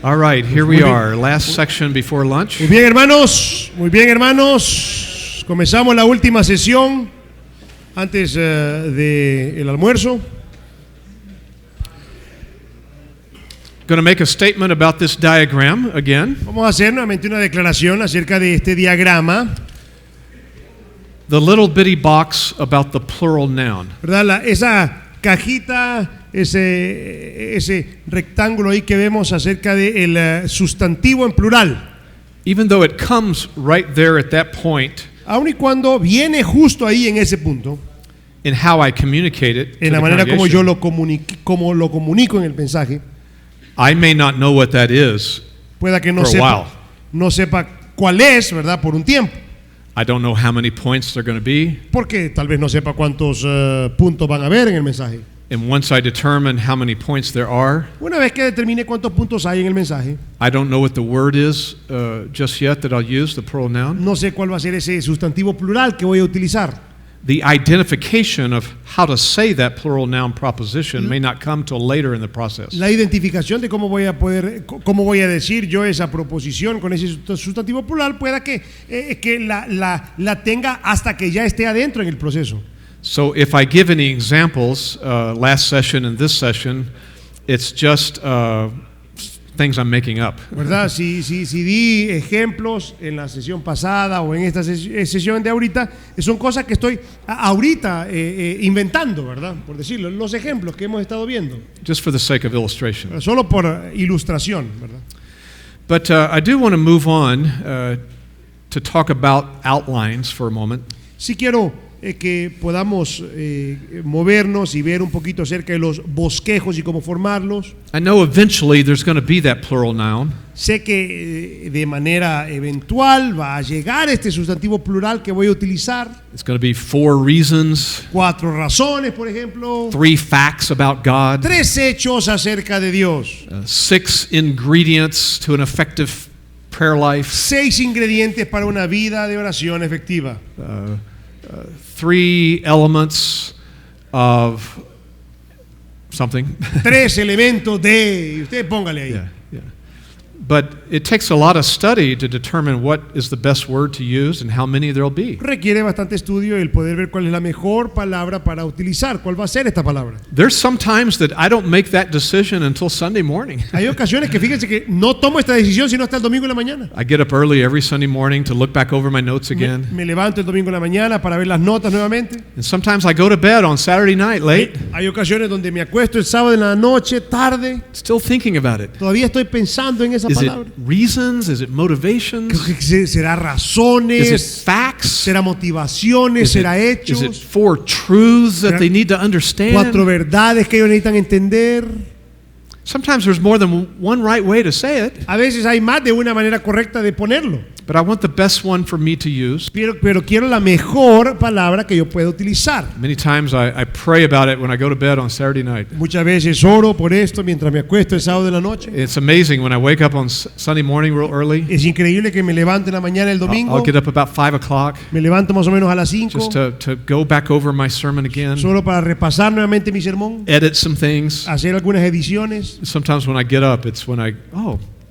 All right, here we are, last section before lunch. Muy bien hermanos, comenzamos la última sesión antes del almuerzo. Going to make a statement about this diagram again. Vamos a hacer nuevamente una declaración acerca de este diagrama. The little bitty box about the plural noun. ¿Verdad? Esa cajita, ese rectángulo ahí que vemos acerca del sustantivo en plural. Even though it comes right there at that point, aun y cuando viene justo ahí en ese punto, in how I communicate it, en la manera como yo lo comunico en el mensaje, I may not know what that is. Pueda que no sepa cuál es, ¿verdad? Por un tiempo. I don't know how many points there are going to be. Porque tal vez no sepa cuántos puntos van a haber en el mensaje. And once I determine how many points there are, una vez que determine cuántos puntos hay en el mensaje, I don't know what the word is just yet that I'll use, the plural noun. No sé cuál va a ser ese sustantivo plural que voy a utilizar. The identification of how to say that plural noun proposition may not come till later in the process. La identificación de cómo voy a decir yo esa proposición con ese sustantivo plural pueda que la tenga hasta que ya esté adentro en el proceso. So if I give any examples last session and this session, it's just things I'm making up. ¿Verdad? Si di ejemplos en la sesión pasada o en esta sesión de ahorita, son cosas que estoy ahorita inventando, ¿verdad? Por decirlo, los ejemplos que hemos estado viendo. Just for the sake of illustration. Solo por ilustración, ¿verdad? But I do want to move on to talk about outlines for a moment. Sí quiero que podamos movernos y ver un poquito acerca de los bosquejos y cómo formarlos. I know eventually there's going to be that plural noun. Sé que de manera eventual va a llegar este sustantivo plural que voy a utilizar. It's going to be 4 reasons. 4 razones, por ejemplo. 3 facts about God. 3 hechos acerca de Dios. 6 ingredients to an effective prayer life. 6 ingredientes para una vida de oración efectiva. 3 elements of something. 3 elementos de, usted póngale ahí. Yeah. But it takes a lot of study to determine what is the best word to use and how many there'll be. Requiere bastante estudio el poder ver cuál es la mejor palabra para utilizar, cuál va a ser esta palabra. There's some times that I don't make that decision until Sunday morning. Hay ocasiones que fíjense que no tomo esta decisión sino hasta el domingo en la mañana. I get up early every Sunday morning to look back over my notes again. Me levanto el domingo en la mañana para ver las notas nuevamente. And sometimes I go to bed on Saturday night late. Hay ocasiones donde me acuesto el sábado en la noche tarde. Still thinking about it. Todavía estoy pensando en esa palabra. Is it reasons? Is it motivations? Creo que será razones. Is it facts? Será motivaciones, será hechos. Is it 4 truths that they need to understand? 4 verdades que ellos necesitan entender. Sometimes there's more than one right way to say it. A veces hay más de una manera correcta de ponerlo. But I want the best one for me to use. Pero quiero la mejor palabra que yo pueda utilizar. Many times I pray about it when I go to bed on Saturday night. Muchas veces oro por esto mientras me acuesto el sábado de la noche. It's amazing when I wake up on Sunday morning real early. Es increíble que me levante en la mañana el domingo. I'll get up about 5 o'clock. Me levanto más o menos a las 5. Just to go back over my sermon again. Solo para repasar nuevamente mi sermón. Edit some things. Hacer algunas ediciones. Sometimes when I get up, it's when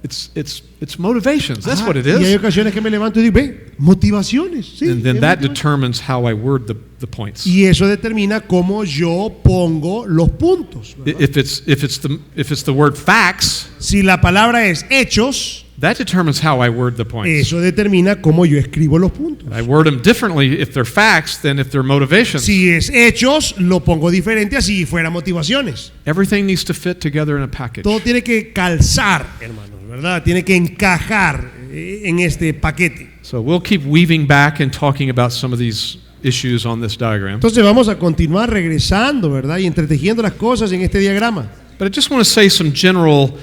it's motivations. That's what it is. Y hay ocasiones que me levanto y digo, motivaciones. Sí, and then that determines how I word the points. Y eso determina cómo yo pongo los puntos. If it's the word facts, si la palabra es hechos, That determines how I word the points. Eso determina cómo yo escribo los puntos. I word them differently if they're facts than if they're motivations. Si es hechos, lo pongo diferente así si fuera motivaciones. Everything needs to fit together in a package. Todo tiene que calzar, hermanos, ¿verdad? Tiene que encajar en este paquete. So we'll keep weaving back and talking about some of these issues on this diagram. Entonces vamos a continuar regresando, ¿verdad? Y entretejiendo las cosas en este diagrama. But I just want to say some general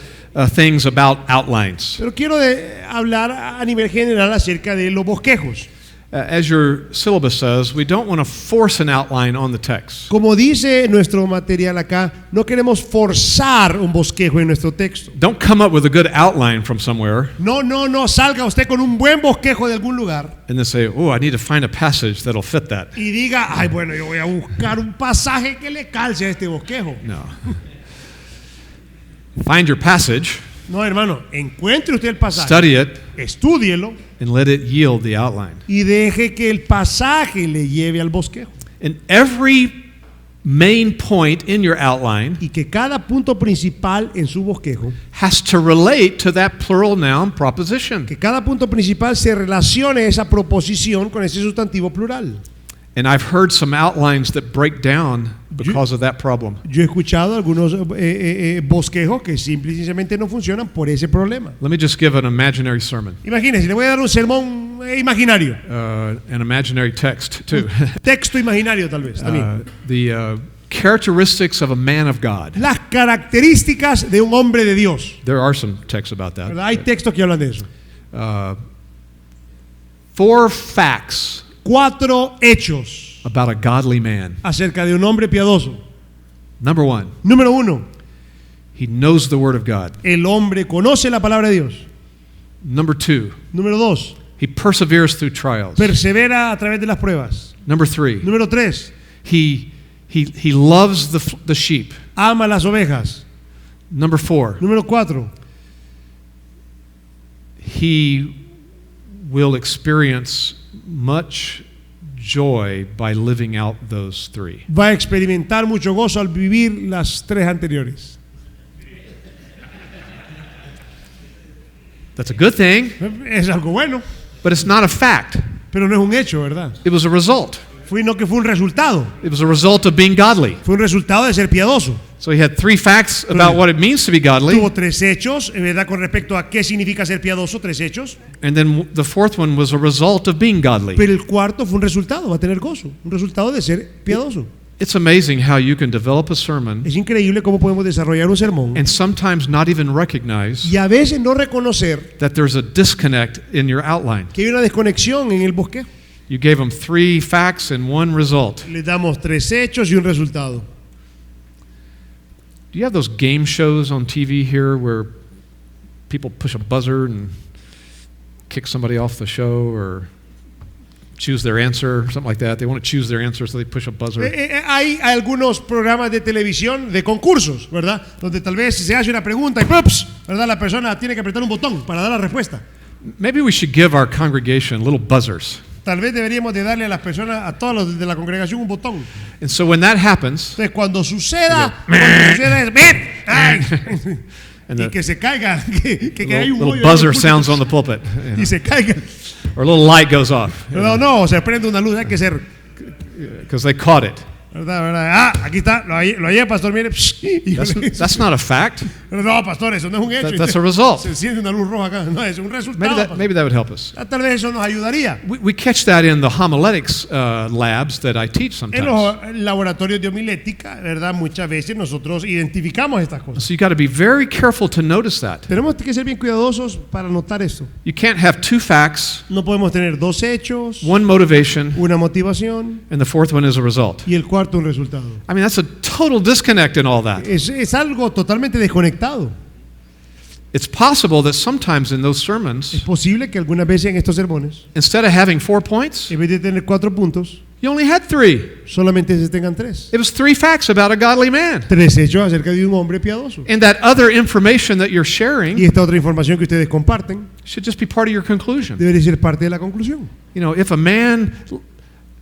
things about outlines. Pero quiero hablar a nivel general acerca de los bosquejos. As your syllabus says, we don't want to force an outline on the text. Como dice nuestro material acá, no queremos forzar un bosquejo en nuestro texto. Don't come up with a good outline from somewhere No salga usted con un buen bosquejo de algún lugar and then say, oh, I need to find a passage that'll fit that. y diga, ay, bueno, yo voy a buscar un pasaje que le calce a este bosquejo. No. Find your passage, No, hermano, encuentre usted el pasaje, study it, estúdielo and let it yield the outline. y deje que el pasaje le lleve al bosquejo. And every main point in your outline Y que cada punto principal en su bosquejo, has to relate to that plural noun proposition. que cada punto principal se relacione esa proposición con ese sustantivo plural. And I've heard some outlines that break down because of that problem. Yo he escuchado algunos bosquejos que simple y sencillamente no funcionan por ese problema. Let me just give an imaginary sermon, Imagínense, le voy a dar un sermón imaginario, an imaginary text too. texto imaginario tal vez también. The characteristics of a man of God. Las características de un hombre de Dios. There are some texts about that. ¿Verdad? Hay textos que hablan de eso. 4 facts 4 hechos about a godly man. acerca de un hombre piadoso. Number 1, Número 1, he knows the word of God. el hombre conoce la palabra de Dios. Number 2, Número 2, he perseveres through trials. persevera a través de las pruebas. Number 3, Número 3, he loves the sheep. ama las ovejas. Number 4, Número 4, he will experience much joy by living out those 3. va a experimentar mucho gozo al vivir las 3 anteriores. That's a good thing, Es algo bueno, but it's not a fact. pero no es un hecho, ¿verdad? It was a result. Fue un resultado. It was a result of being godly. Fue un resultado de ser piadoso. So he had 3 facts about what it means to be godly, Tuvo 3 hechos, ¿verdad? Con respecto a qué significa ser piadoso, 3 hechos. and then the 4th one was a result of being godly. Pero el cuarto fue un resultado, va a tener gozo. Un resultado de ser piadoso. It's amazing how you can develop a sermon Es increíble cómo podemos desarrollar un sermón and sometimes not even recognize y a veces no reconocer that there's a disconnect in your outline. que hay una desconexión en el bosquejo. You gave them 3 facts and 1 result. Le damos 3 hechos y un resultado. Do you have those game shows on TV here where people push a buzzer and kick somebody off the show or choose their answer, something like that? They want to choose their answer, so they push a buzzer. Hay algunos programas de televisión de concursos, ¿verdad? Donde tal vez se hace una pregunta y ¡pups! ¿verdad? La persona tiene que apretar un botón para dar la respuesta. Maybe we should give our congregation little buzzers. Tal vez deberíamos de darle a las personas, a todos los de la congregación un botón. And so when that happens, Entonces cuando suceda es ¡bip! ¡Ay! and y the que se caiga, que hay un little hoyo buzzer ahí, sounds on the pulpit, y se caiga. or a little light goes off, No, se prende una luz, hay que ser, because they caught it. ¿verdad? Aquí está, lo hallé, pastor, mire. That's not a fact. No, pastor, eso no es un hecho. That's a result. Se enciende una luz roja acá, no, es un resultado. Maybe that would help us. Tal vez eso nos ayudaría. We catch that in the homiletics labs that I teach En sometimes. los laboratorios de homilética, ¿verdad? Muchas veces nosotros identificamos estas cosas. So you got to be very careful to notice that. Tenemos que ser bien cuidadosos para notar esto. You can't have 2 facts, No podemos tener 2 hechos, 1 motivation, una motivación and the 4th one is a result. y el cuarto un resultado. I mean, that's a total disconnect in all that. Es algo totalmente desconectado. It's possible that sometimes in those Es sermons, posible que algunas veces en estos sermones, instead of having 4 points, en vez de tener 4 puntos, you only had 3. solamente se tengan 3. It was 3 facts about a godly man. 3 hechos acerca de un hombre piadoso. And that other information that you're Y sharing esta otra información que ustedes comparten should just be part of your conclusion. debería ser parte de la conclusión. You know, if a man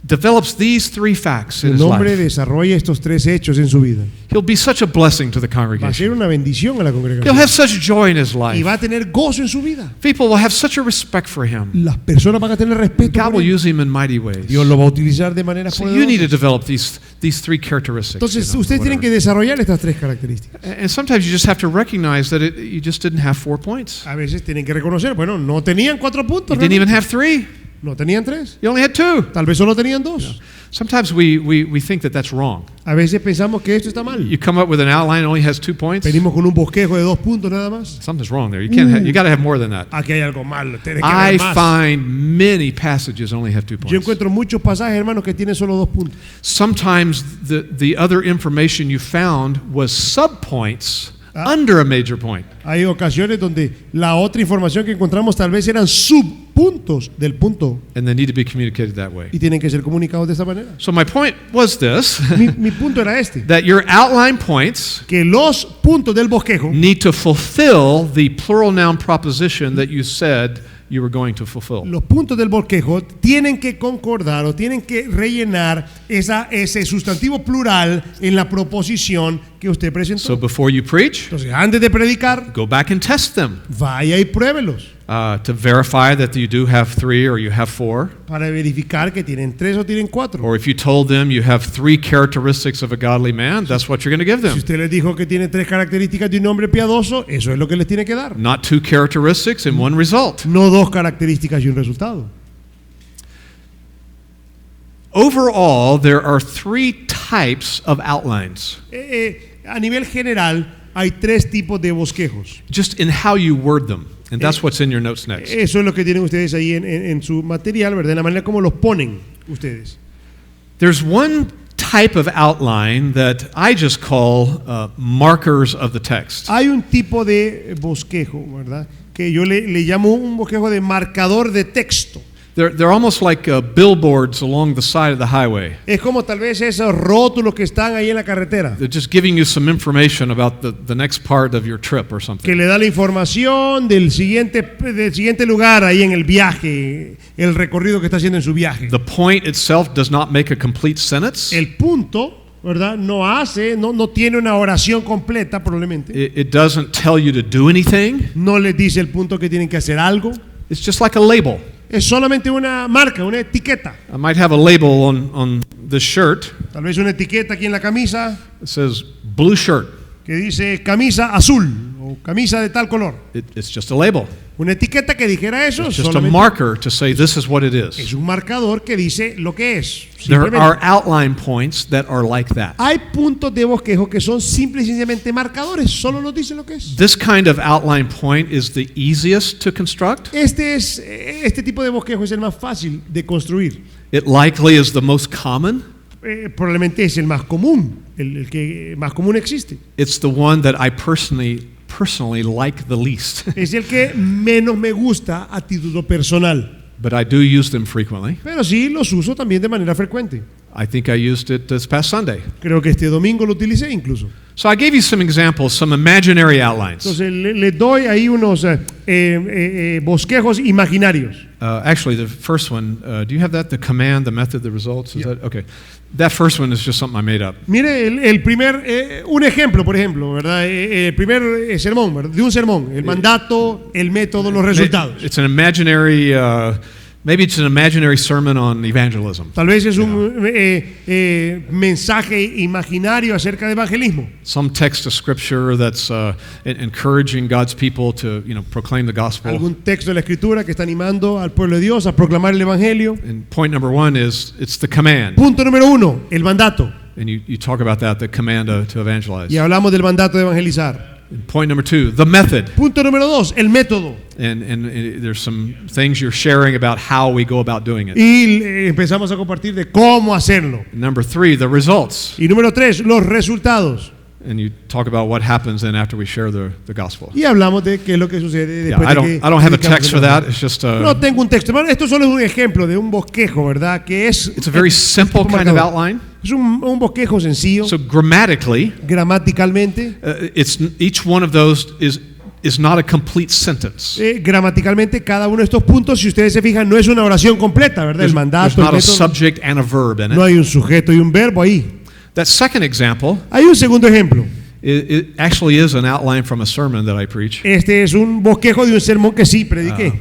develops these three facts in el his hombre life, desarrolla estos 3 hechos en su vida, he'll be such a blessing to the va a ser congregation. una bendición a la He'll congregación have such joy in his y life. va a tener gozo en su vida. People will have such a respect for him. Las personas van a tener respeto God por will él. use him in mighty ways. Dios lo va a utilizar de manera So you need to poderosa. develop these three characteristics. Entonces, you know, ustedes tienen que whatever. desarrollar estas 3 características. And sometimes you just have to recognize that you just didn't have 4 points. A veces tienen que reconocer, bueno, no tenían 4 You puntos, didn't even realmente. have 3. No tenían 3. You only had 2. Tal vez solo tenían 2. Sometimes we think that that's wrong. A veces pensamos que esto está mal. You come up with an outline that only has 2 points. Venimos con un bosquejo de 2 puntos nada más. Something's wrong there. You can't. You got to have more than that. Aquí hay algo malo, tiene que I haber más. find many passages only have 2 Yo points. encuentro muchos pasajes, hermanos, que tienen solo 2 puntos. Sometimes the other information you found was subpoints Ah. under a major point. Hay ocasiones donde la otra información que encontramos tal vez eran subpuntos del punto And they need to be communicated that way. y tienen que ser comunicados de esta manera. So my point was this, Mi punto era este, that your outline points que los puntos del bosquejo need to fulfill the plural noun proposition that you said you were going to fulfill. Los puntos del bosquejo tienen que concordar o tienen que rellenar ese sustantivo plural en la proposición que usted presentó. So before you preach, Entonces, antes de predicar, go back and test them vaya y pruébelos to verify that you do have 3 or you have 4. para verificar que tienen 3 o tienen 4. Or if you told them you have 3 characteristics of a godly man, that's what you're going to give Si them. usted les dijo que tiene 3 características de un hombre piadoso, eso es lo que les tiene que dar. Not 2 characteristics and 1 result. No 2 características y un resultado. Overall, there are 3 types of outlines, A nivel general, hay 3 tipos de bosquejos. just in how you word them. And that's what's in your notes next. Eso es lo que tienen ustedes ahí en su material, ¿verdad? La manera como los ponen ustedes. There's one type of outline that I just call markers of the text. Hay un tipo de bosquejo, ¿verdad? Que yo le llamo un bosquejo de marcador de texto. They're almost like billboards along the side of the highway. Es como tal vez esos rótulos que están ahí en la carretera, They're just giving you some information about the next part of your trip or que something. le da la información del siguiente lugar ahí en el viaje, el recorrido que está haciendo en su viaje. The point itself does not make a complete sentence. El punto, ¿verdad? No tiene una oración completa probablemente. It doesn't tell you to do anything. No les dice el punto que tienen que hacer algo. It's just like a label. Es solamente una marca, una etiqueta. I might have a label on this shirt Tal vez una etiqueta aquí en la camisa that says blue shirt. que dice camisa azul o camisa de tal color. It's just a label. Una etiqueta que dijera eso It's just a solamente marker to say this is what it es is. un marcador que dice lo que es. There Simplemente. are outline points that are like that. Hay puntos de bosquejo que son simple y sencillamente marcadores, solo nos dicen lo que es. This kind of outline point is the easiest to construct. Este tipo de bosquejo es el más fácil de construir. It likely is the most common. Probablemente es el más común, el que más común existe. It's the one that I personally like the least. Es el que menos me gusta a título personal. But I do use them frequently. Pero sí los uso también de manera frecuente. I think I used it this past Sunday. Creo que este domingo lo utilicé incluso. So I gave you some examples, some imaginary outlines. Entonces le doy ahí unos bosquejos imaginarios. Actually, the first one, do you have that? The command, the method, the results? Is that okay? That first one is just something I made up. Mire el primer, un ejemplo, por ejemplo, ¿verdad? El primer sermón, ¿verdad? De un sermón, el mandato, el método, los resultados. It's an imaginary, maybe it's an imaginary sermon on evangelism. Tal vez es un mensaje imaginario acerca de evangelismo. Some text of scripture that's encouraging God's people to, proclaim the gospel. Algún texto de la escritura que está animando al pueblo de Dios a proclamar el evangelio. And point number 1 is it's the command. Punto número 1, el mandato. And you talk about that, the command to evangelize. Y hablamos del mandato de evangelizar. And point number 2, the method. Punto número 2, el método. And there's some things you're sharing about how we go about doing it. Y empezamos a compartir de cómo hacerlo. Number 3, the results. Y número 3, los resultados. And you talk about what happens then after we share the gospel. Y hablamos de qué es lo que sucede Yeah, después I de que don't have a predicamos text el for that. evangelio. It's just No tengo un texto. Hermano, esto solo es un ejemplo de un bosquejo, ¿verdad? Que es it's a very simple un kind of marcador. outline. Es un bosquejo sencillo, So grammatically, gramaticalmente. it's each one of those is is not a complete sentence. Gramaticalmente, cada uno de estos puntos, si ustedes se fijan, no es una oración completa, ¿verdad? El There's mandato, not el a método, subject and a verb in no it. hay un sujeto y un verbo ahí. That second example Hay un segundo ejemplo. it actually is an outline from a sermon that I preach. Este es un bosquejo de un sermón que sí prediqué.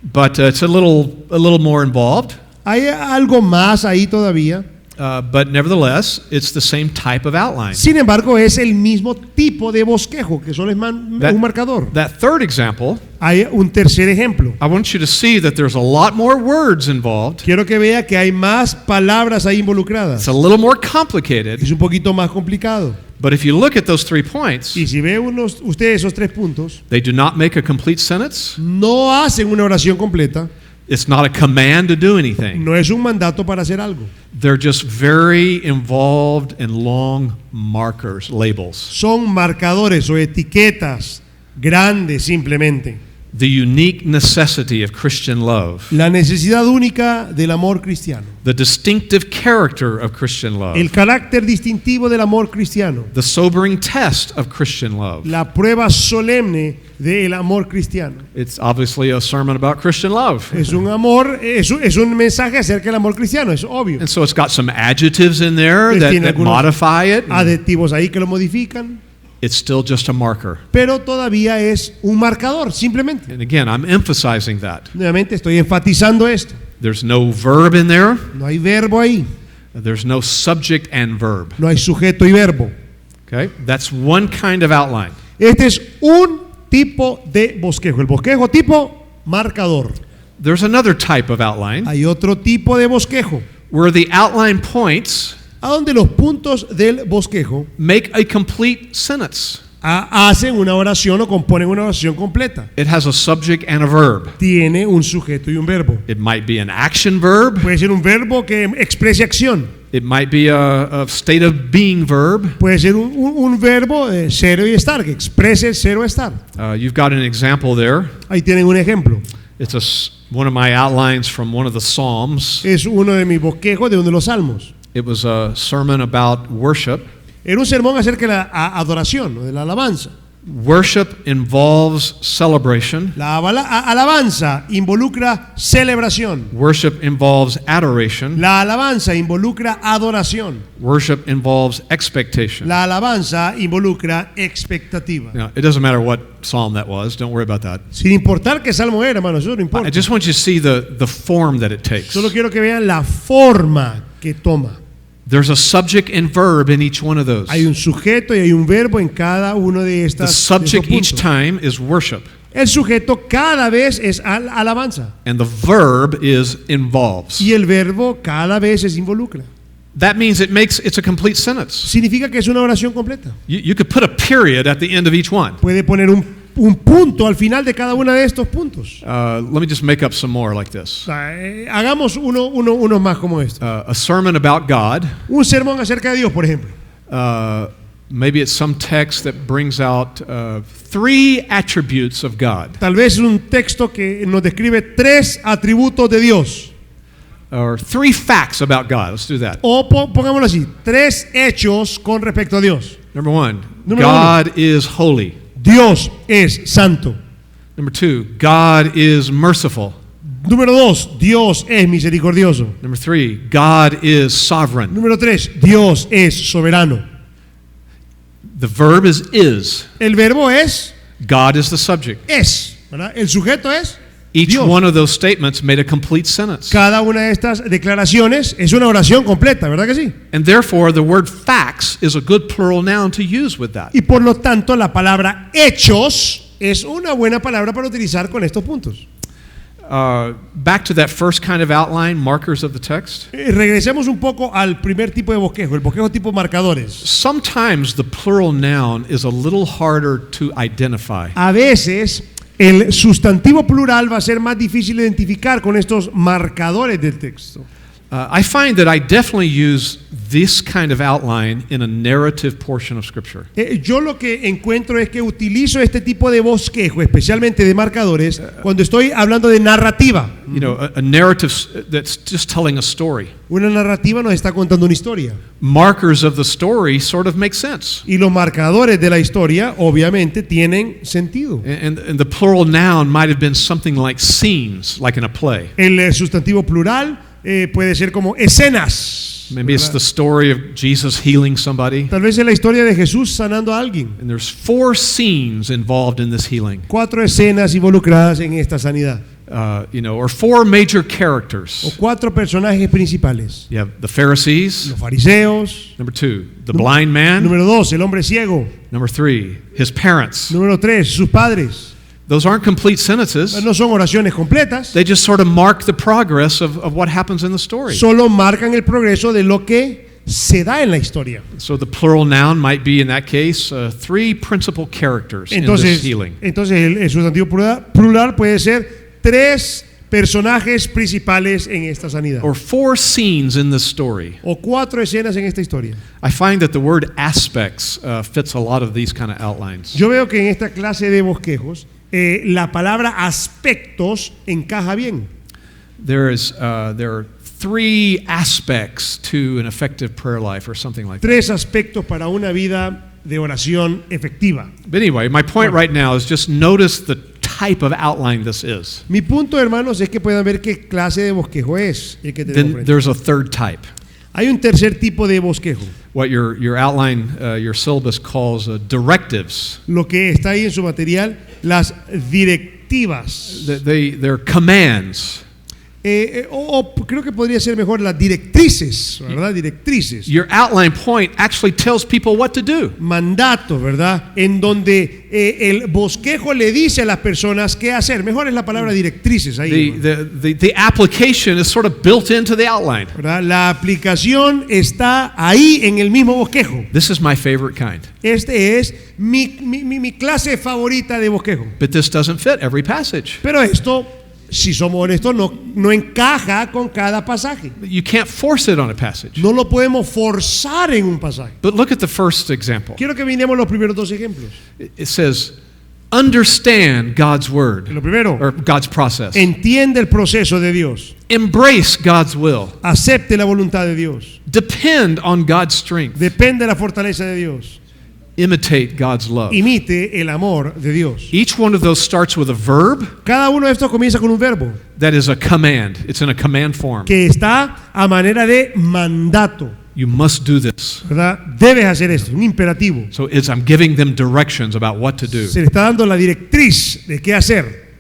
But it's a little more involved. Hay algo más ahí todavía. But nevertheless, it's the same type of outline. Sin embargo, es el mismo tipo de bosquejo, que solo es un marcador. That third example, Hay un tercer ejemplo. I want you to see that there's a lot more words involved. Quiero que vea que hay más palabras ahí involucradas. It's a little more complicated. Es un poquito más complicado. But if you look at those 3 points, Y si ve usted esos 3 puntos, they do not make a complete sentence. no hacen una oración completa. It's not a command to do anything. No es un mandato para hacer algo. They're just very involved in long markers, labels. Son marcadores o etiquetas grandes simplemente. The unique necessity of Christian love. La necesidad única del amor cristiano. The distinctive character of Christian love. El carácter distintivo del amor cristiano. The sobering test of Christian love. La prueba solemne del amor cristiano. It's obviously a sermon about Christian love. Es un amor, es un mensaje acerca del amor cristiano, es obvio. And so it's got some adjectives in there Tiene that algunos modify it. adjetivos ahí que lo modifican, It's still just a marker. pero todavía es un marcador, simplemente. And again, I'm emphasizing that. Nuevamente estoy enfatizando esto. There's no verb in there. No hay verbo ahí, There's no subject and verb. no hay sujeto y verbo. Okay? That's one kind of outline. Este es un tipo de bosquejo, el bosquejo tipo marcador. There's another type of outline Hay otro tipo de bosquejo, where the outline points a donde los puntos del bosquejo make a complete sentence. hacen una oración o componen una oración completa. It has a subject and a verb. Tiene un sujeto y un verbo. It might be an action verb. Puede ser un verbo que exprese acción. It might be a state of being verb. Puede ser un verbo ser y estar, que exprese ser o estar. You've got an example there. Ahí tienen un ejemplo. It's one of my outlines from one of the Psalms. Es uno de mis bosquejos de uno de los salmos. It was a sermon about worship. Era un sermón acerca de la adoración, o de la alabanza. Worship involves celebration. La alabanza involucra celebración. Worship involves adoration. La alabanza involucra adoración. Worship involves expectation. La alabanza involucra expectativa. Now, it doesn't matter what psalm that was. Don't worry about that. Sin importar qué salmo era, hermano, eso no importa. I just want you to see the form that it takes. Solo quiero que vean la forma que toma. There's a subject and verb in each one of those. Hay un sujeto y hay un verbo en cada uno de The estas. subject de each estos puntos. time is worship, El sujeto cada vez es alabanza and the verb is involves. y el verbo cada vez es involucra. That means it's a complete sentence. Significa que es una oración completa. You could put a period at the end of each one. Puede poner un punto al final de cada uno de estos puntos. Let me just make up some more like this. O sea, hagamos uno más como este. A sermon about God. Un sermón acerca de Dios, por ejemplo. Maybe it's some text that brings out 3 attributes of God. Tal vez es un texto que nos describe 3 atributos de Dios. Or 3 facts about God. Let's do that. O pongámoslo así, 3 hechos con respecto a Dios. Number 1, Número God is holy. Dios es santo. Number 2, God is merciful. Número 2, Dios es misericordioso. Number 3, God is sovereign. Número 3, Dios es soberano. The verb is. El verbo es, God is the subject. ¿verdad? El sujeto es Each Dios. one of those statements made a complete sentence. Cada una de estas declaraciones es una oración completa, ¿verdad que sí? And therefore, the word facts is a good plural noun to use with that. Y por lo tanto, la palabra hechos es una buena palabra para utilizar con estos puntos. Back to that first kind of outline, markers of the text. Regresemos un poco al primer tipo de bosquejo, el bosquejo tipo marcadores. Sometimes the plural noun is a little harder to identify. A veces el sustantivo plural va a ser más difícil de identificar con estos marcadores del texto. I find that I definitely use this kind of outline in a narrative portion of Scripture. Yo lo que encuentro es que utilizo este tipo de bosquejo, especialmente de marcadores, cuando estoy hablando de narrativa. You know, a narrative that's just telling a story. Una narrativa nos está contando una historia. Markers of the story sort of make sense. Y los marcadores de la historia, obviamente, tienen sentido. And the plural noun might have been something like scenes, like in a play. El sustantivo plural puede ser como escenas. Maybe it's the story of Jesus healing somebody. Tal vez es la historia de Jesús sanando a alguien. And there's 4 scenes involved in this healing. 4 escenas involucradas en esta sanidad. You know, or 4 major characters. O 4 personajes principales. You have the Pharisees. Los fariseos. Number 2, the blind man. Número 2, el hombre ciego. Number 3, his parents. Número 3, sus padres. Those aren't complete sentences. No son oraciones completas. They just sort of mark the progress of what happens in the story. Solo marcan el progreso de lo que se da en la historia. So the plural noun might be, in that case, 3 principal characters in this healing. Entonces el sustantivo plural puede ser 3 personajes principales en esta sanidad. Or 4 scenes in this story. O 4 escenas en esta historia. I find that the word aspects fits a lot of these kind of outlines. Yo veo que en esta clase de bosquejos la palabra aspectos encaja bien. There are 3 aspects to an effective prayer life, or something like that. 3 aspectos para una vida de oración efectiva. But anyway, my point right now is just notice the type of outline this is. Mi punto, hermanos, es que puedan ver qué clase de bosquejo es el que tenemos Then frente. there's a third type. Hay un tercer tipo de bosquejo. What your outline, your syllabus calls directives. Lo que está ahí en su material, las directivas. They're commands. Creo que podría ser mejor las directrices, ¿verdad? Directrices. Your outline point actually tells people what to do. Mandatos, ¿verdad? En donde el bosquejo le dice a las personas qué hacer. Mejor es la palabra directrices ahí. The application is sort of built into the outline. ¿Verdad? La aplicación está ahí en el mismo bosquejo. This is my favorite kind. Este es mi clase favorita de bosquejo. But this doesn't fit every passage. Pero esto, si somos honestos, no encaja con cada pasaje. You can't force it on a passage. No lo podemos forzar en un pasaje. But look at the first example. Quiero que miremos los primeros 2 ejemplos. It says, understand God's word, Lo primero, or God's process. entiende el proceso de Dios. Embrace God's will. Acepte la voluntad de Dios. Depend on God's strength. Depende de la fortaleza de Dios. Imitate God's love. Imite el amor de Dios. Each one of those starts with a verb Cada uno de estos comienza con un verbo that is a command. It's in a command form. que está a manera de mandato, You must do this. ¿verdad? Debes hacer esto, un imperativo. So I'm giving them directions about what to do. Se le está dando la directriz de qué hacer.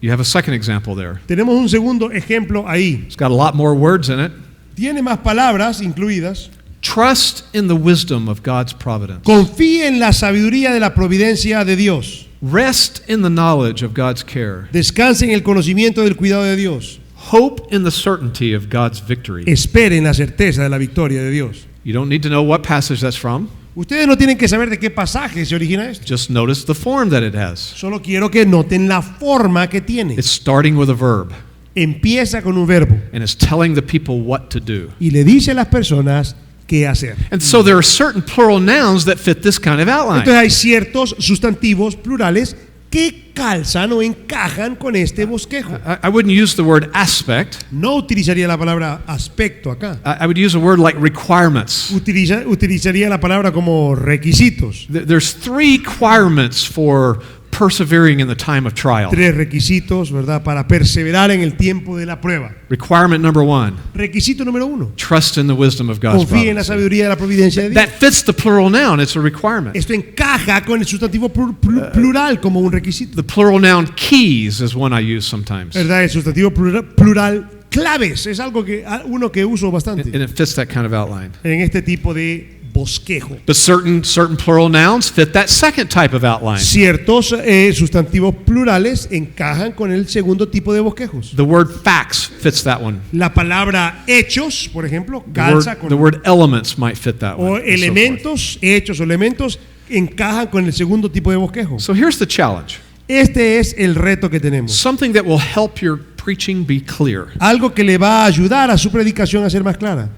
You have a second example there. Tenemos un segundo ejemplo ahí. It's got a lot more words in it. Tiene más palabras incluidas. Trust in the wisdom of God's providence. Confíe en la sabiduría de la providencia de Dios. Rest in the knowledge of God's care. Descanse en el conocimiento del cuidado de Dios. Hope in the certainty of God's victory. Espere en la certeza de la victoria de Dios. You don't need to know what passage that's from. Ustedes no tienen que saber de qué pasaje se origina esto. Just notice the form that it has. Solo quiero que noten la forma que tiene. It's starting with a verb, Empieza con un verbo and it's telling the people what to do. y le dice a las personas qué hacer. And so there are certain plural nouns that fit this kind of outline. Entonces hay ciertos sustantivos plurales que calzan o encajan con este bosquejo. I wouldn't use the word aspect. No utilizaría la palabra aspecto acá. I would use a word like requirements. Utilizaría la palabra como requisitos. There's 3 requirements for persevering in the time of trial. 3 requisitos, ¿verdad? Para perseverar en el tiempo de la prueba. Requirement number 1, Requisito número 1. trust in the wisdom of God's Confíe en la providence. sabiduría de la providencia de Dios. That fits the plural noun. It's a requirement. Esto encaja con el sustantivo plural como un requisito. The plural noun keys is one I use sometimes. ¿Verdad? El sustantivo plural claves es algo uno que uso bastante And it fits that kind of outline. en este tipo de bosquejo. But certain plural nouns fit that second type of outline. Ciertos sustantivos plurales encajan con el segundo tipo de bosquejos. The word facts fits that one. La palabra hechos, por ejemplo, The calza word, the word elements might fit that one. o and so forth. elementos, hechos o elementos encajan con el segundo tipo de bosquejo. So here's the challenge. Este es el reto que tenemos. Something that will help your preaching be clear. Algo que le va a ayudar a su predicación a ser más clara.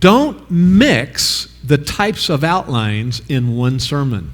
Don't mix the types of outlines in one sermon.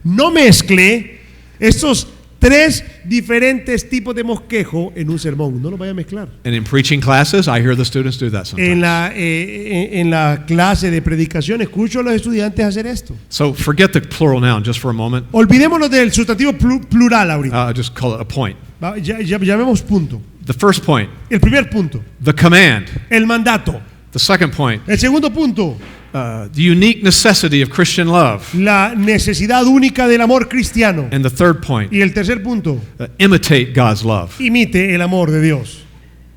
No mezcle estos 3 diferentes tipos de bosquejo en un sermón. No los vaya a mezclar. And in preaching classes, I hear the students do that En sometimes. la clase de predicación escucho a los estudiantes hacer esto. So forget the plural noun just for a moment. Olvidémonos del sustantivo plural ahorita. Just call it a point. Llamemos punto. The first point, El primer punto, the command. el mandato. The second point, El segundo punto, the unique necessity of Christian love. la necesidad única del amor cristiano. And the third point, Y el tercer punto, imitate God's love. imite el amor de Dios.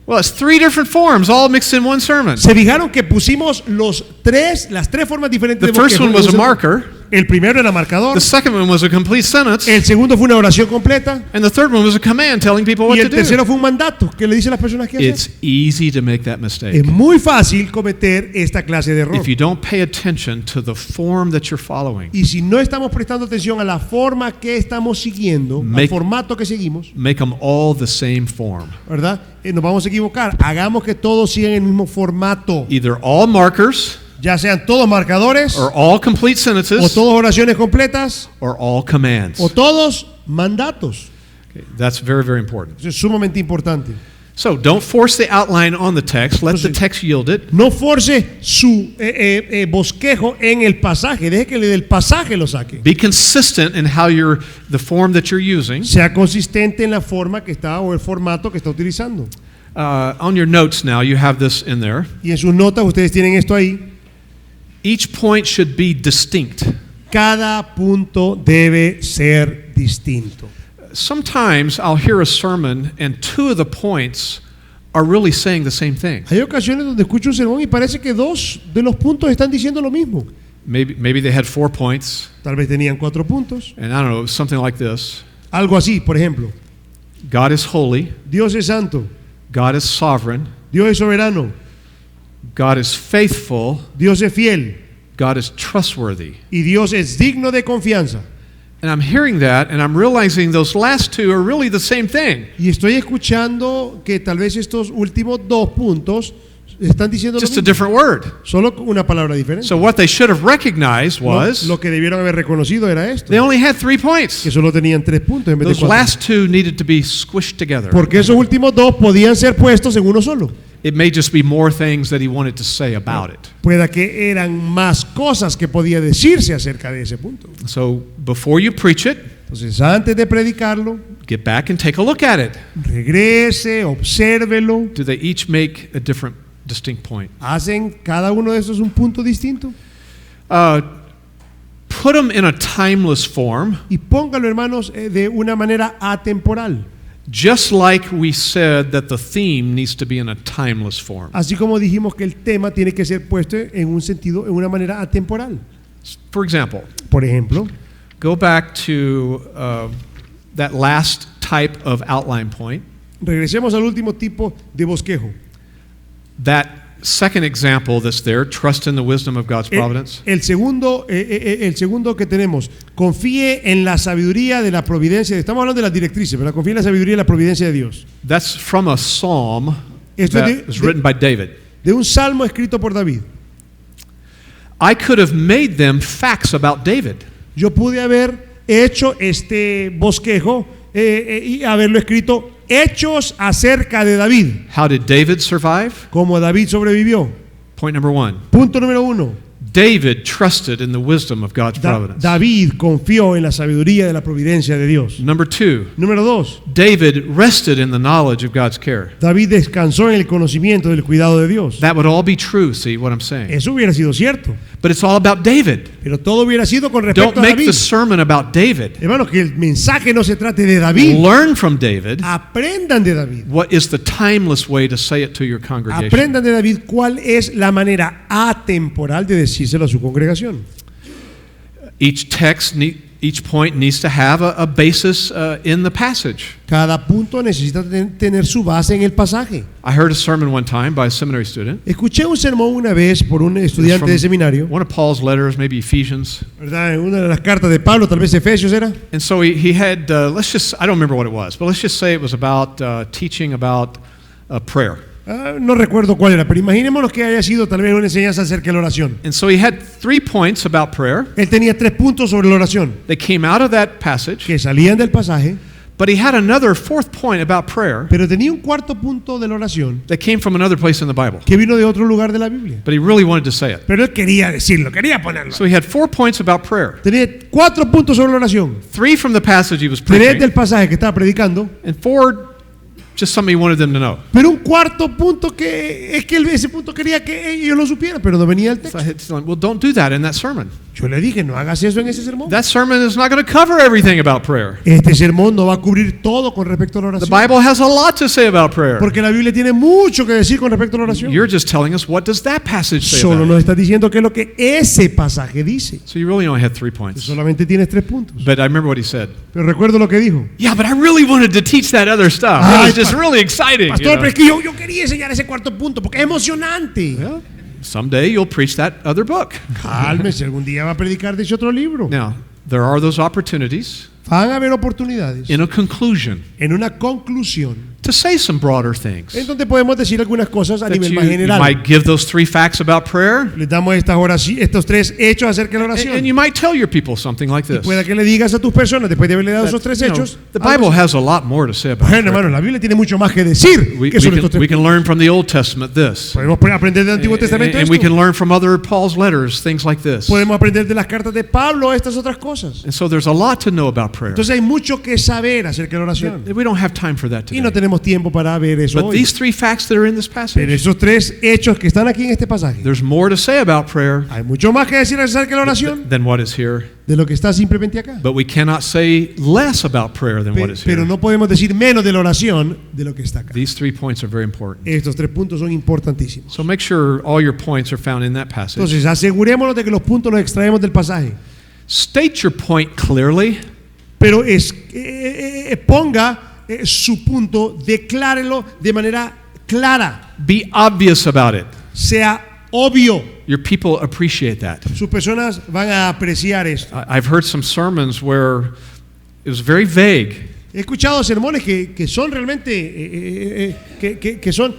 Well, it's 3 different forms all mixed in one sermon. Se fijaron que pusimos las tres formas diferentes The de first bosquejo one en was un a sermón. marker. El primero era marcador. The second one was a complete sentence. El segundo fue una oración completa. And the third one was a command telling people what Y to el do. tercero fue un mandato que le dice a las personas qué hacer. It's easy to make that mistake. Es muy fácil cometer esta clase de error. If you don't pay attention to the form that you're following, Y si no estamos prestando atención a la forma que estamos siguiendo, al formato que seguimos, make them all the same form. ¿verdad? Nos vamos a equivocar. Hagamos que todos sigan el mismo formato. Either all markers, Ya sean todos marcadores, or all complete o sentences, todos oraciones completas, or all commands. o todos mandatos. Okay, that's very, very important. Eso es sumamente importante. So don't force the outline on the text. Let the text yield it. No force su bosquejo en el pasaje. Deje que del pasaje lo saque. Be consistent in how the form that you're using. Sea consistente en la forma que está o el formato que está utilizando. On your notes now, you have this in there. Y en sus notas ustedes tienen esto ahí. Each point should be distinct. Cada punto debe ser distinto. Sometimes I'll hear a sermon and 2 of the points are really saying the same thing. Hay ocasiones donde escucho un sermón y parece que 2 de los puntos están diciendo lo mismo. Maybe they had 4 points, Tal vez tenían 4 puntos. and I don't know, something like this. Algo así, por ejemplo. God is holy. Dios es santo. God is sovereign. Dios es soberano. God is faithful. Dios es fiel. God is trustworthy. Y Dios es digno de confianza. And I'm hearing that, and I'm realizing those last 2 are really the same thing. Y estoy escuchando que tal vez estos últimos 2 puntos están diciendo lo Just a mismo, different word. solo una palabra diferente. So what they should have recognized was Lo que debieron haber reconocido era esto, they only had 3 points. que solo tenían 3 puntos en vez de Those 4. last 2 needed to be squished together. Porque esos últimos 2 podían ser puestos en uno solo. It may just be more things that he wanted to say about it. Pueda que eran más cosas que podía decirse acerca de ese punto. So before you preach it, Entonces, antes de predicarlo, get back and take a look at it. regrese, obsérvelo. Do they each make a different, distinct point? ¿Hacen cada uno de estos un punto distinto? Put them in a timeless form, Y póngalo, hermanos, de una manera atemporal. just like we said that the theme needs to be in a timeless form. Así como dijimos que el tema tiene que ser puesto en un sentido, en una manera atemporal. For example, Por ejemplo, go back to that last type of outline point. regresemos al último tipo de bosquejo. That second example that's there, trust in the wisdom of God's providence. El segundo que tenemos, confíe en la sabiduría de la providencia. Estamos hablando de las directrices, pero confíe en la sabiduría y la providencia de Dios. That's from a psalm Esto that es was written by David. de un salmo escrito por David. I could have made them facts about David. Yo pude haber hecho este bosquejo y haberlo escrito hechos acerca de David. How did David survive? Cómo David sobrevivió. Point number 1. Punto número 1. David trusted in the wisdom of God's providence. David confió en la sabiduría de la providencia de Dios. Number 2. Número 2. David rested in the knowledge of God's care. David descansó en el conocimiento del cuidado de Dios. That would all be true, see what I'm saying? Eso hubiera sido cierto, But it's all about David. pero todo hubiera sido con Don't respecto a make David. the sermon about David. Hermanos, que el mensaje no se trate de David. Learn from David. Aprendan de David. What is the timeless way to say it to your congregation? Aprendan de David cuál es la manera atemporal de decírselo a su congregación. Each text Each point needs to have a basis in the passage. Cada punto necesita tener su base en el pasaje. I heard a sermon one time by a seminary student. Escuché un sermón una vez por un estudiante de seminario, One of Paul's letters, maybe Ephesians. ¿verdad? En una de las cartas de Pablo, tal vez Efesios era. And so he had, I don't remember what it was, but let's just say it was about teaching about prayer. No recuerdo cuál era, pero imaginémonos que haya sido tal vez una enseñanza acerca de la oración. And so he had 3 points about prayer. Él tenía 3 puntos sobre la oración They came out of that passage, que salían del pasaje, but he had another 4th point about prayer pero tenía un cuarto punto de la oración that came from another place in the Bible. que vino de otro lugar de la Biblia. But he really wanted to say it. Pero él quería decirlo, quería ponerlo. So he had 4 points about prayer. Tenía 4 puntos sobre la oración. 3 from the passage he was 3 preaching, del pasaje que estaba predicando, and 4 just something he wanted them to know. pero un cuarto punto que es que ese punto quería que ellos lo supieran, pero no venía del So texto. I had to tell him, well, don't do that in that sermon. Yo le dije, no hagas eso en ese sermón. That sermon is not going to cover everything about prayer. Este sermón no va a cubrir todo con respecto a la The oración. Bible has a lot to say about prayer. Porque la Biblia tiene mucho que decir con respecto a la oración. You're just telling us what does that passage say Solo about nos it. está diciendo qué es lo que ese pasaje dice. So you really only had 3 points. Solamente tienes 3 puntos. But I remember what he said. Pero recuerdo lo que dijo. Yeah, but I really wanted to teach that other stuff. It Ay, was just really exciting. You Pastor, know? pero es que yo quería enseñar ese cuarto punto porque es emocionante. Well, someday you'll preach that other book. Cálmese, algún día va a predicar de ese otro libro. Now, there are those opportunities Van a haber oportunidades in a conclusion en una conclusión to say some broader things. en donde podemos decir algunas cosas a That nivel you más general. might give those 3 facts about prayer, Les damos estos 3 hechos acerca de la and oración. you might tell your people something like this. Pueda que le digas a tus personas, después de haberle dado That, esos 3 you know, hechos, the Bible has a lot more to say about bueno, prayer. hermano, la Biblia tiene mucho más que decir We que sobre estos can 3 learn from the Old Testament this. Podemos aprender del Antiguo Testamento And esto. we can learn from other Paul's letters, things like this. Podemos aprender de las cartas de Pablo estas otras cosas. And so there's a lot to know about prayer. Entonces hay mucho que saber acerca de la oración. We don't have time for that Y no today. tenemos tiempo para ver eso But hoy. these 3 facts that are in this Pero passage, esos 3 hechos que están aquí en este pasaje, there's more to say about prayer hay mucho más que decir acerca de la oración than what is here. de lo que está simplemente acá. But we cannot say less about prayer than what is Pero here. no podemos decir menos de la oración de lo que está acá. These 3 points are very important. Estos 3 puntos son importantísimos. So make sure all your points are found in that passage. Entonces asegurémonos de que los puntos los extraemos del pasaje. State your point clearly. Pero ponga su punto, declárelo de manera clara, Be obvious about it. sea obvio. Your people appreciate that. Sus personas van a apreciar esto. I've heard some sermons where it was very vague. He escuchado sermones que son realmente que son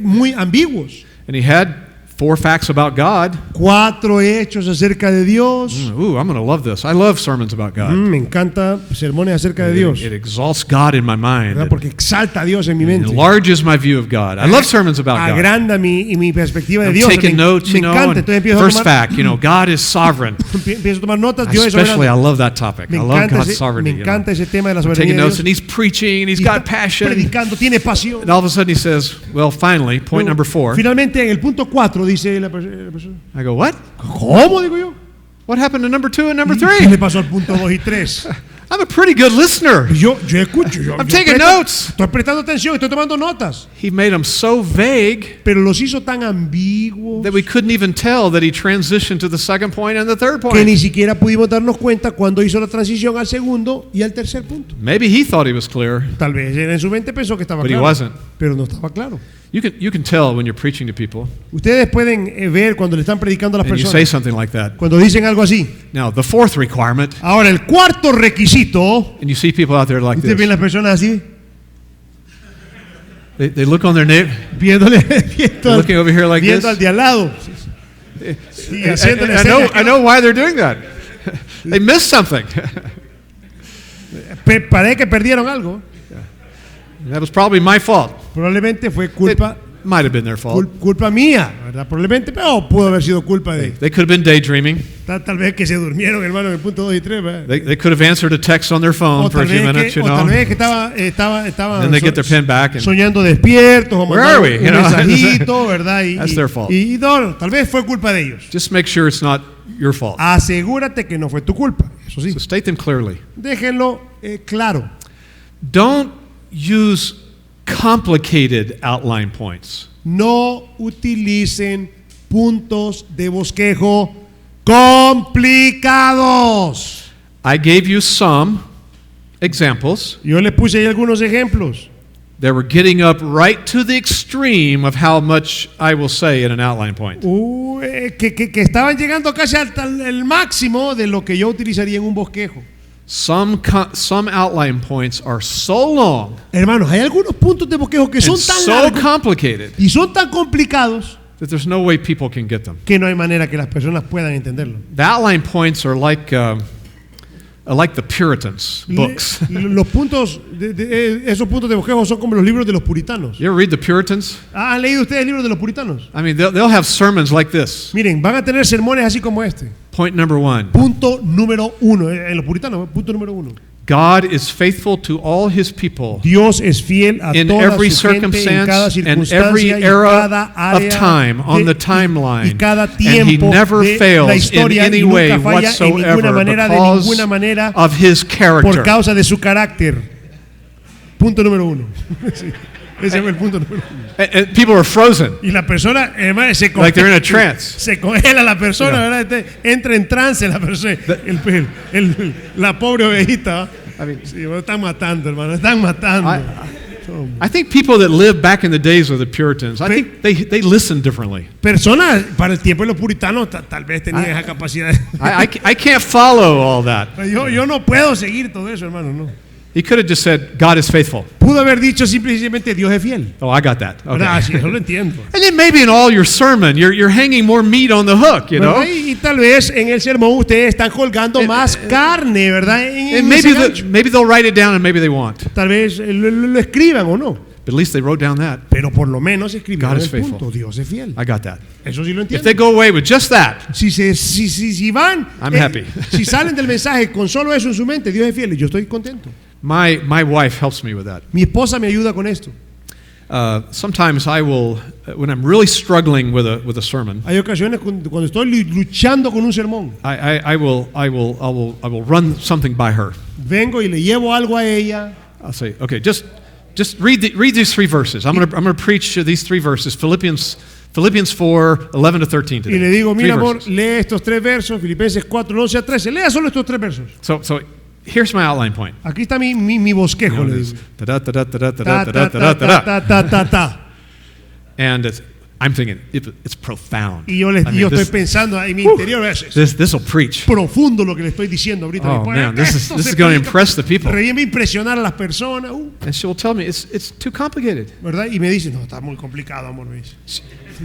muy ambiguos. And he had 4 facts about God. 4 hechos acerca de Dios. Ooh, I'm going to love this. I love sermons about God. Me encanta sermones acerca de Dios, It exalts God in my mind. ¿verdad? Porque exalta a Dios en mi It mente. enlarges my view of God. I love sermons about God. Agranda mi perspectiva de I'm Dios. taking notes, Me you know. encanta. And Entonces empiezo a first tomar, fact, God is sovereign. empiezo a tomar notas. Dios es Especially, I soberano. love that topic. Me I love encanta, God's me sovereignty. encanta ese tema de la I'm soberanía taking de notes, Dios. and he's preaching, and he's Y got está passion. predicando, tiene pasión. And all of a sudden he says, well, finally, point number 4. Finalmente, en el punto 4 dice la persona. I go, what? ¿Cómo? Digo yo. What happened to number 2 and number ¿Qué 3? le pasó al punto 2 y 3? I'm a pretty good listener. Yo escucho. I'm taking notes. Estoy prestando atención, estoy tomando notas. He made them so vague Pero los hizo tan ambiguos that we couldn't even tell that he transitioned to the second point and the third que point. ni siquiera pudimos darnos cuenta cuando hizo la transición al segundo y al tercer punto. Maybe he thought he was clear, Tal vez en su mente pensó que estaba but he claro, wasn't. pero no estaba claro. You can tell when you're preaching to people Ustedes pueden ver cuando le están predicando a las and you say personas, something like that. cuando dicen algo así. Now, the 4th requirement, Ahora, el cuarto requisito, and you see people out there like ustedes ven this. las personas así, They look on their neighbor, viendo looking over here like viendo this. al de al lado. Sí, haciéndole I señas. know why they're doing that. They missed something. Parece que perdieron algo. That was probably my fault. Probablemente fue It culpa might have been their fault. culpa mía, ¿verdad? Probablemente, pero pudo haber sido culpa de They could have been daydreaming. tal vez que se durmieron, hermano, en el punto 2 y 3, ¿verdad? They could have answered a text on their phone O for a tal few vez minutes, que, you o tal know. vez que estaban Then they get their pen back and soñando despiertos o Where mandando are we? un You know? mensajito, ¿verdad? That's their fault. Y no, tal vez fue culpa de ellos. just make sure it's not your fault. Asegúrate que no fue tu culpa, eso sí. So state them clearly. Déjenlo claro. Don't use complicated outline points. No utilicen puntos de bosquejo complicados. I gave you some examples. Yo les puse ahí algunos ejemplos. They were getting up right to the extreme of how much I will say in an outline point. Que estaban llegando casi hasta el máximo de lo que yo utilizaría en un bosquejo. Some outline points are so long Hermanos, hay algunos puntos de bosquejo que son and tan so largos complicated y son tan complicados that there's no way people can get them. que no hay manera que las personas puedan entenderlo. The outline points are like the Puritans books. Los puntos, esos puntos de bosquejo son como los libros de los puritanos. You ever read the Puritans? ¿Han leído ustedes el libro de los puritanos? I mean, they'll have sermons like this. Miren, van a tener sermones así como este. Point number 1. Punto número 1. En los puritanos, punto número 1. God is faithful to all his people Dios es fiel a in toda every su gente en cada circumstance and every circunstancia y era cada of área time on the y timeline. cada And he tiempo never de la fails in historia any y way nunca falla en ninguna whatsoever manera, de because ninguna manera, of his por character. causa de su carácter. Punto número 1. Sí, ese fue el punto número 1. And people are frozen, Y la persona, hermano, se like they're in a trance. se congela la persona, Yeah. ¿verdad? Entra en trance la persona, la pobre ovejita. I mean, Sí, lo están matando, hermano, están matando. I think people that lived back in the days of the Puritans, I think they listened differently. Personas para el tiempo de los puritanos tal vez tenían esa capacidad. I can't follow all that. Yo no puedo seguir todo eso, hermano, no. He could have just said, God is faithful. Pudo haber dicho simplemente Dios es fiel. Oh, I got that. ¿Verdad? Sí, Okay. eso lo entiendo. And then maybe in all your sermon, you're hanging more meat on the hook, you know? ¿Verdad? Y tal vez en el sermón ustedes están colgando más carne, ¿verdad? And maybe they'll write it down and maybe they won't. Tal vez lo escriban o no. But at least they wrote down that. Pero por lo menos escribieron God is el punto. faithful. Dios es fiel. I got that. Eso sí lo If entiendo. they go away with just that, Si van, I'm happy. si salen del mensaje con solo eso en su mente, Dios es fiel y yo estoy contento. my wife helps me with that. Mi esposa me ayuda con esto. Sometimes I will, when I'm really struggling with a sermon, Hay ocasiones cuando estoy luchando con un sermón, I will run something by her. vengo y le llevo algo a ella. I'll say, okay, just read these 3 verses. I'm gonna preach these 3 verses. Philippians 4, 11 to 13 today. Y le digo, 3 mira amor, verses. lee estos 3 versos, Filipenses 4, 11 a 13. Lea solo estos 3 versos. So here's my outline point. Aquí está mi bosquejo, le digo. Ta ta ta ta ta Ta, ta ta, ta ta ta, ta, ta, ta. And I'm thinking it's profound. Y yo I mean, estoy pensando en mi interior, es this will preach. profundo lo que le estoy diciendo ahorita. Oh, Pues, man, this esto is se going to predica, impress the people. va a impresionar a las personas, And she will tell me it's too complicated. ¿verdad? Y me dice, no, está muy complicado, amor, me dice.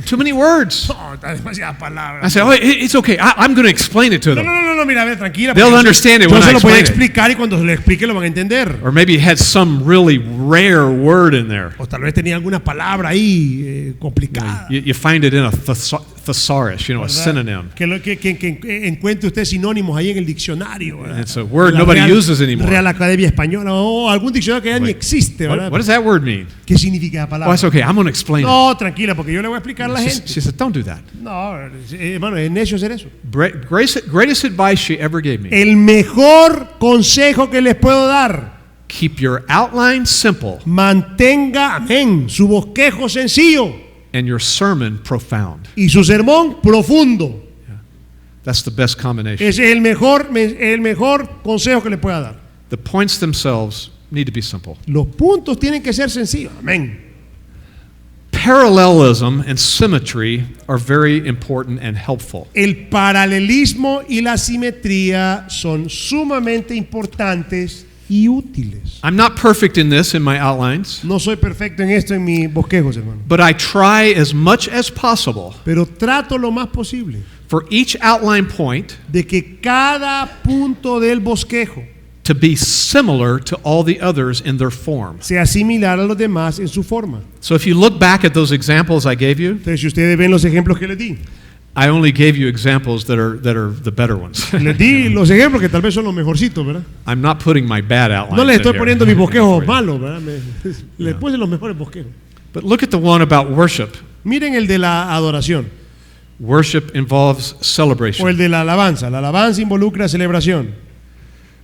Too many words. No, está demasiadas palabras. I say, oh, it's okay. I'm going to explain it to No, them. no, mira, a ver, tranquila. They'll porque understand it yo when se I lo voy a explain it. explicar y cuando se lo explique lo van a entender. Or maybe it had some really rare word in there. O tal vez tenía alguna palabra ahí complicada. You find it in a thesaurus, a synonym. Que encuentre usted sinónimos ahí en el diccionario. ¿verdad? It's a word La nobody Real- uses anymore. Real Academia Española o algún diccionario que ya ni existe, ¿verdad? What does that word mean? ¿Qué significa la Oh, palabra? it's okay. I'm going to explain it. No, tranquila, porque yo le voy a explicar a la She gente. said, don't do that. No, hermano, es necio hacer eso. Greatest advice she ever gave me. El mejor consejo que les puedo dar, Keep your outline simple mantenga, amén, su bosquejo sencillo and your sermon profound. y su sermón profundo. That's the best combination. Ese es el mejor consejo que le pueda dar. The points themselves need to be simple. Los puntos tienen que ser sencillos. Amén. Parallelism and symmetry are very important and helpful. El paralelismo y la simetría son sumamente importantes y útiles. I'm not perfect in this in my outlines, No soy perfecto en esto en mis bosquejos, hermano. but I try as much as possible Pero trato lo más posible for each outline point de que cada punto del bosquejo to be similar to all the others in their form. sea similar a los demás en su forma. So if you look back at those examples I gave you, Entonces, si ustedes ven los ejemplos que les di, I only gave you examples that are the better ones. les di los ejemplos que tal vez son los mejorcitos, ¿verdad? I'm not putting my bad outlines No les in estoy here. poniendo mis bosquejos malos, ¿verdad? Les puse los mejores bosquejos. But look at the one about worship. Miren el de la adoración Worship involves o celebration. el de la alabanza. La alabanza involucra celebración.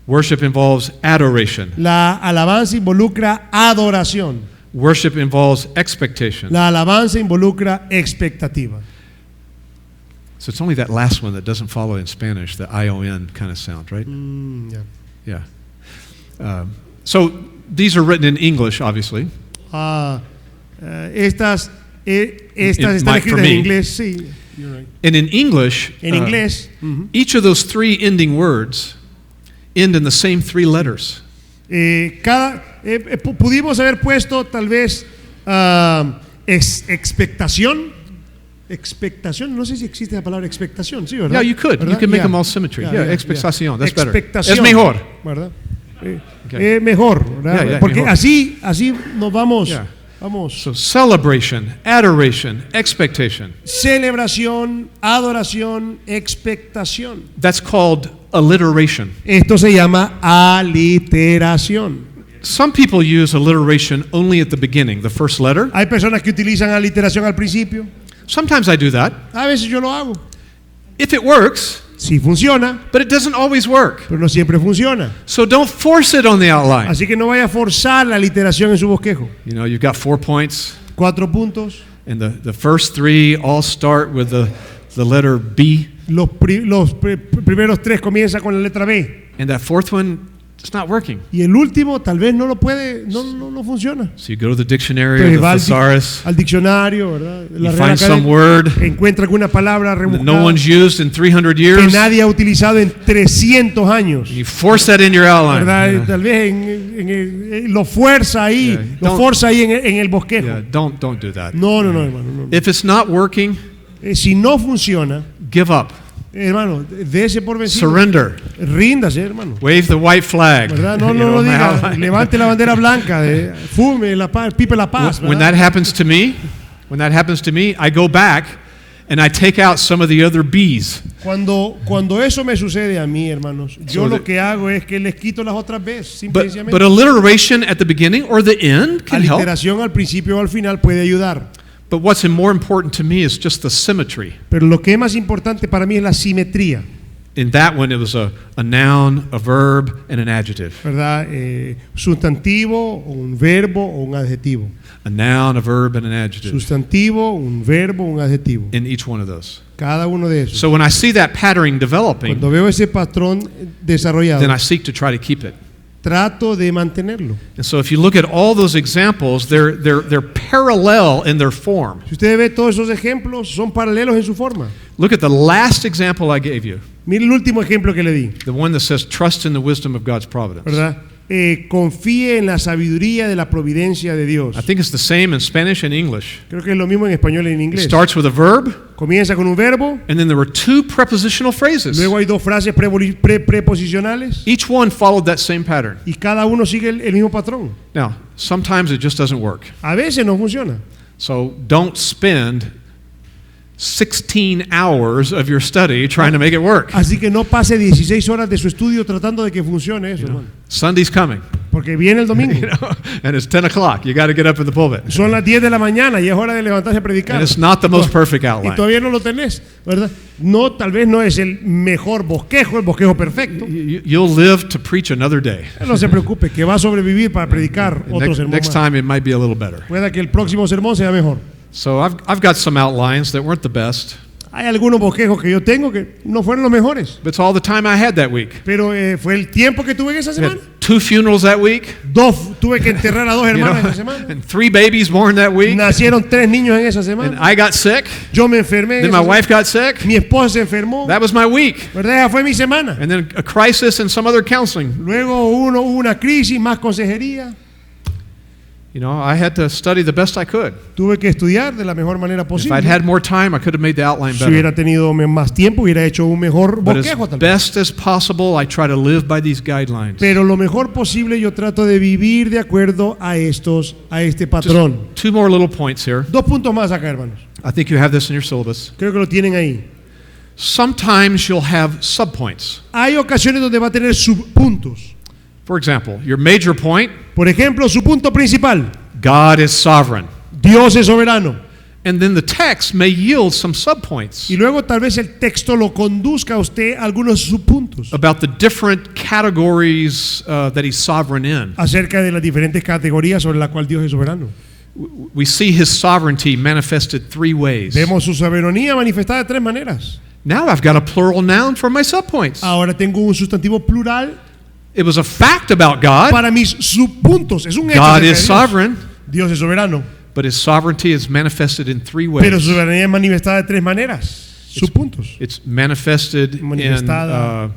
Worship involves adoration. La alabanza involucra adoración. Worship involves expectation. La alabanza involucra expectativa. So it's only that last one that doesn't follow in Spanish, the ION kind of sound, right? Ya. Yeah. So these are written in English, obviously. Estas están for escritas me. en inglés, sí. You're right. And in English, En inglés, each of those three ending words end in the same three letters. pudimos haber puesto tal vez expectación. Expectación, no sé si existe la palabra expectación, sí, ¿verdad? Yeah, you could. ¿verdad? You can make Yeah. them all symmetry. Yeah, expectación. That's better. Expectación, Es mejor. ¿verdad? Okay. Mejor, ¿verdad? Yeah, Porque mejor. así nos vamos. Yeah. Vamos. So celebration, adoration, expectation. Celebración, adoración, expectación. That's called alliteration. Esto se llama aliteración. Some people use alliteration only at the beginning, the first letter. Hay personas que utilizan aliteración al principio. Sometimes I do that. A veces yo lo hago. If it works, Sí funciona, but it doesn't always work. pero no siempre funciona. So don't force it on the outline. Así que no vaya a forzar la aliteración en su bosquejo. You know, you've got 4 points, 4 puntos. and the first 3 all start with the letter B, Los primeros 3 comienzan con la letra B. and that fourth one, it's not working. Y el último tal vez no lo puede, no funciona. So you go to the dictionary or Entonces the va thesaurus, al diccionario, ¿verdad? La you Real find some Academia, word encuentra alguna palabra that rebuscada no one's used in 300 que years, nadie ha utilizado en 300 años. you force that in your outline. ¿Verdad? you know? Tal vez lo fuerza ahí, Yeah, lo don't- forza ahí en el bosquejo. Yeah, don't do that. No, hermano. No. If it's not working, Si no funciona, give up. hermano, dése por vencido. Surrender. Ríndase, hermano. Wave the white flag. ¿Verdad? No You know, lo my diga. outline. Levante la bandera blanca, fume la paz, pipe la paz. When ¿verdad? that happens to me, I go back and I take out some of the other B's. Cuando eso me sucede a mí, hermanos, yo So lo the- que hago es que les quito las otras veces, simple y But sencillamente. alliteration at the beginning or the end can help. Aliteración al principio o al final puede ayudar. But what's more important to me is just the symmetry. Pero lo que es más importante para mí es la simetría, In that one, it was a noun, a verb, and an adjective. ¿verdad? Sustantivo, o un verbo o un adjetivo. A noun, a verb, and an adjective Sustantivo, un verbo, un adjetivo. in each one of those. Cada uno de esos. So when I see that pattern developing, Cuando veo ese patrón desarrollado, then I seek to try to keep it. trato de mantenerlo. And so if you look at all those examples, they're parallel in their form. Si usted ve todos esos ejemplos, son paralelos en su forma. Look at the last example I gave you, Mire el último ejemplo que le di, the one that says trust in the wisdom of God's providence. ¿verdad? Confíe en la sabiduría de la providencia de Dios. I think it's the same in Spanish and English. Creo que es lo mismo en español y en It inglés. starts with a verb, Comienza con un verbo, and then there were 2 prepositional phrases. luego hay 2 frases preposicionales Each one followed that same pattern. y cada uno sigue el mismo patrón. Now, sometimes it just doesn't work. A veces no funciona. So don't spend 16 hours of your study trying to make it work. Así que no pase 16 horas de su estudio tratando de que funcione eso, hermano. Sunday's coming, Porque viene el domingo. you know, and it's 10 o'clock. You got to get up in the pulpit. Son las 10 de la mañana y es hora de levantarse a predicar. And it's not the most perfect Y outline. todavía no lo tenés, ¿verdad? No, tal vez no es el mejor bosquejo, el bosquejo perfecto. You'll live to preach another day. No se preocupe, que va a sobrevivir para predicar otro sermón Next más. time it might be a little better. Pueda que el próximo sermón sea mejor. So I've got some outlines that weren't the best, Hay algunos bosquejos que yo tengo que no fueron los mejores, but it's all the time I had that week. pero fue el tiempo que tuve en esa I semana. had 2 funerals that week, Tuve que enterrar a 2 you know, hermanas esa semana. and 3 babies born that week. Nacieron 3 niños en esa And semana. I got sick. Yo me enfermé. en Then esa my wife got sick. semana. Mi esposa se enfermó. That was my week. ¿Verdad? Esa fue mi semana. And then a crisis and some other counseling. Luego hubo una crisis, más consejería. You know, I had to study the best I could. Tuve que estudiar de la mejor manera If posible. I'd had more time, I could have made the outline Si better. hubiera tenido más tiempo, hubiera hecho un mejor But as bosquejo tal vez. best as possible, I try to live by these guidelines. Pero lo mejor posible yo trato de vivir de acuerdo a este patrón. Just 2 more little points here. 2 puntos más acá, hermanos. I think you have this in your syllabus. Creo que lo tienen ahí. Sometimes you'll have subpoints. Hay ocasiones donde va a tener subpuntos. For example, your major point, Por ejemplo, su punto principal, God is sovereign. Dios es soberano. And then the text may yield some subpoints Y luego tal vez el texto lo conduzca a usted a algunos subpuntos about the different categories that he's sovereign in. acerca de las diferentes categorías sobre las cuales Dios es soberano. we see his sovereignty manifested three ways. Vemos su soberanía manifestada de tres maneras. Now I've got a plural noun for my subpoints. Ahora tengo un sustantivo plural It was a fact about God. para mis subpuntos. Es un hecho God acerca de is Dios. sovereign, Dios es soberano, but his sovereignty is manifested in three pero su ways. soberanía es manifestada de tres maneras. Subpuntos. It's manifested in Manifestada.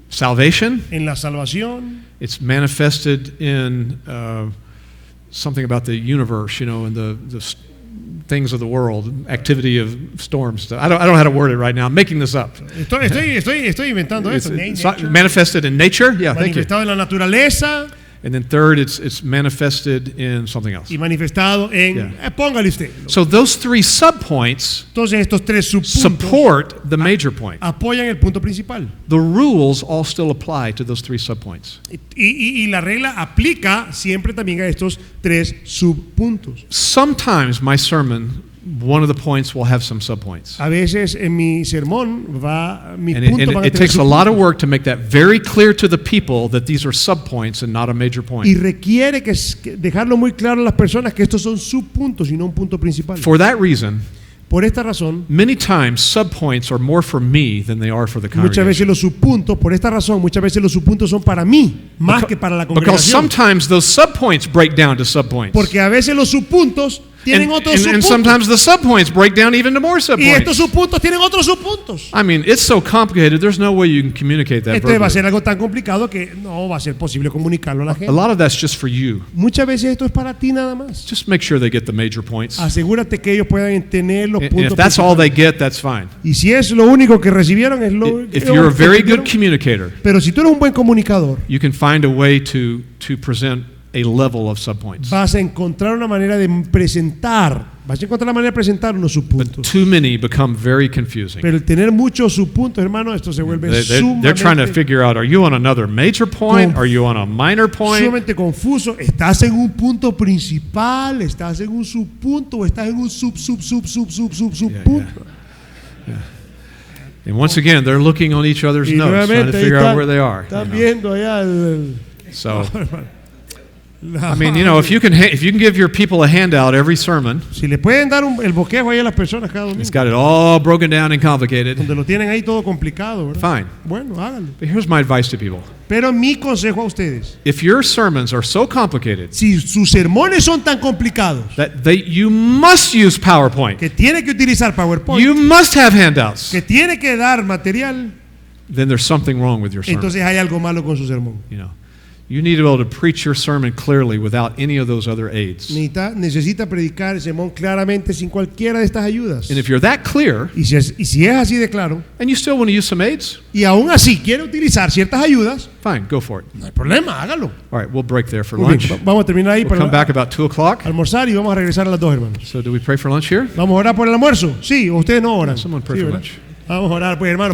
salvation. En la salvación, It's manifested in something about the universe, and the things of the world, activity of storms. I don't know how to word it right now. I'm making this up. estoy inventando It's, esto. it's manifested in nature. Yeah, thank you. Manifestado en la naturaleza And then third, it's manifested in something else. y manifestado en, Yeah. póngale usted. So those three subpoints Entonces estos tres subpuntos support the major point. apoyan el punto principal. The rules all still apply to those three subpoints. Y la regla aplica siempre también a estos tres subpuntos. Sometimes my sermon, one of the points will have some subpoints. A veces en mi sermón mis And puntos van a it tener takes a lot of subpuntos. work to make that very clear to the people that these are subpoints and not a major Y point. requiere que dejarlo muy claro a las personas que estos son subpuntos y no un punto principal. For that reason, Por esta razón, many times subpoints are more for me than they are for the muchas veces congregation. los subpuntos, por esta razón, muchas veces los subpuntos son para mí, más que para la Because congregación. sometimes those subpoints break down to subpoints. Porque a veces los subpuntos tienen otros And subpuntos. sometimes the subpoints break down even to more Y estos subpoints. subpuntos tienen otros subpuntos. I mean, it's so complicated, there's no way you can communicate that Este va a verbally. ser algo tan complicado que no va a ser posible comunicarlo a la A gente. lot of that's just for you. Muchas veces esto es para ti nada más. Just make sure they get the major points. Asegúrate que ellos puedan tener los And puntos if that's all principales. they get, that's fine. Y si es lo único que recibieron, es lo If you're a que very recibieron. good communicator, Pero si tú eres un buen comunicador, you can find a way to present a level of subpoints. vas a encontrar una manera de presentar, unos But subpuntos. too many become very confusing. Pero el tener muchos subpuntos, hermano, esto se vuelve They're trying to sumamente, figure out, are you on another major point? Are you on a minor point? sumamente confuso. ¿Estás en un punto principal? ¿Estás en un subpunto? ¿O estás en un subpunto? And once again, they're looking on each other's Y notes, trying to nuevamente ahí figure out where they are. están you know. viendo allá So, I mean, if you can give your people a handout every sermon, si le pueden dar el bosquejo ahí a las personas cada it's domingo, got it all broken down and complicated. donde lo tienen ahí todo complicado, ¿verdad? Fine. Bueno, háganlo. But here's my advice to people. Pero mi consejo a ustedes, If your sermons are so complicated si sus sermones son tan complicados that you must use PowerPoint, que tiene que utilizar PowerPoint, you must have handouts, que tiene que dar material, then there's something wrong with your sermon. entonces hay algo malo con su sermón. You need to be able to preach your sermon clearly without any of those other aids. Necesita predicar el sermón claramente sin cualquiera de estas ayudas. And if you're that clear Y si es así de claro, and you still want to use some aids, y aún así quiere utilizar ciertas ayudas, fine, go for it. no hay problema, hágalo. All right, we'll break there for Muy bien, lunch. vamos a terminar ahí We'll come para back about 2 o'clock. almorzar y vamos a regresar a las 2, hermanos. So do we pray for lunch here? ¿Vamos a orar por el almuerzo? Sí, o ustedes no oran. Someone pray Sí, for ¿verdad? lunch. Vamos a orar, pues, hermanos.